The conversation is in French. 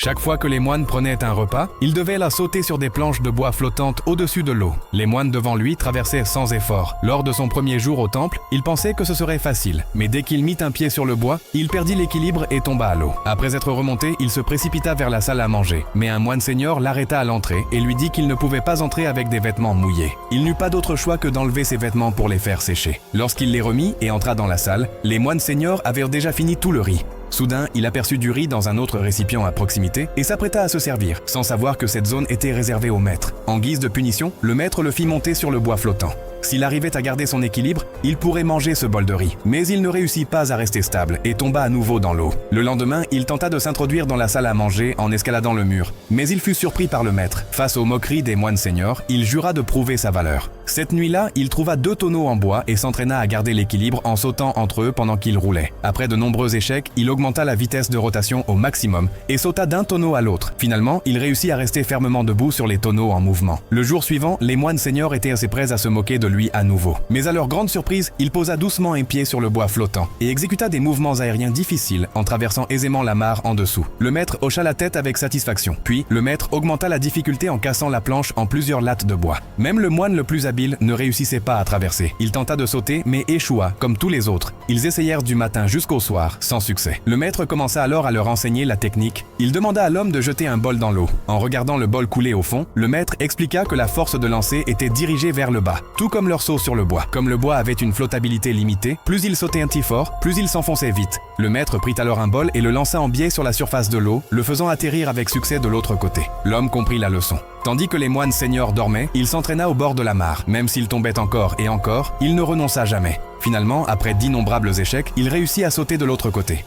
Chaque fois que les moines prenaient un repas, il devait la sauter sur des planches de bois flottantes au-dessus de l'eau. Les moines devant lui traversaient sans effort. Lors de son premier jour au temple, il pensait que ce serait facile, mais dès qu'il mit un pied sur le bois, il perdit l'équilibre et tomba à l'eau. Après être remonté, il se précipita vers la salle à manger, mais un moine seigneur l'arrêta à l'entrée et lui dit qu'il ne pouvait pas entrer avec des vêtements mouillés. Il n'eut pas d'autre choix que d'enlever ses vêtements pour les faire sécher. Lorsqu'il les remit et entra dans la salle, les moines seigneurs avaient déjà fini tout le riz. Soudain, il aperçut du riz dans un autre récipient à proximité et s'apprêta à se servir, sans savoir que cette zone était réservée au maître. En guise de punition, le maître le fit monter sur le bois flottant. S'il arrivait à garder son équilibre, il pourrait manger ce bol de riz. Mais il ne réussit pas à rester stable et tomba à nouveau dans l'eau. Le lendemain, il tenta de s'introduire dans la salle à manger en escaladant le mur. Mais il fut surpris par le maître. Face aux moqueries des moines seigneurs, il jura de prouver sa valeur. Cette nuit-là, il trouva 2 tonneaux en bois et s'entraîna à garder l'équilibre en sautant entre eux pendant qu'il roulait. Après de nombreux échecs, il augmenta la vitesse de rotation au maximum et sauta d'un tonneau à l'autre. Finalement, il réussit à rester fermement debout sur les tonneaux en mouvement. Le jour suivant, les moines seigneurs étaient assez prêts à se moquer de lui à nouveau. Mais à leur grande surprise, il posa doucement un pied sur le bois flottant et exécuta des mouvements aériens difficiles en traversant aisément la mare en dessous. Le maître hocha la tête avec satisfaction. Puis, le maître augmenta la difficulté en cassant la planche en plusieurs lattes de bois. Même le moine le plus habile ne réussissait pas à traverser. Il tenta de sauter, mais échoua, comme tous les autres. Ils essayèrent du matin jusqu'au soir, sans succès. Le maître commença alors à leur enseigner la technique. Il demanda à l'homme de jeter un bol dans l'eau. En regardant le bol couler au fond, le maître expliqua que la force de lancer était dirigée vers le bas, tout comme leur saut sur le bois. Comme le bois avait une flottabilité limitée, plus il sautait un petit fort, plus il s'enfonçait vite. Le maître prit alors un bol et le lança en biais sur la surface de l'eau, le faisant atterrir avec succès de l'autre côté. L'homme comprit la leçon. Tandis que les moines seigneurs dormaient, il s'entraîna au bord de la mare. Même s'il tombait encore et encore, il ne renonça jamais. Finalement, après d'innombrables échecs, il réussit à sauter de l'autre côté.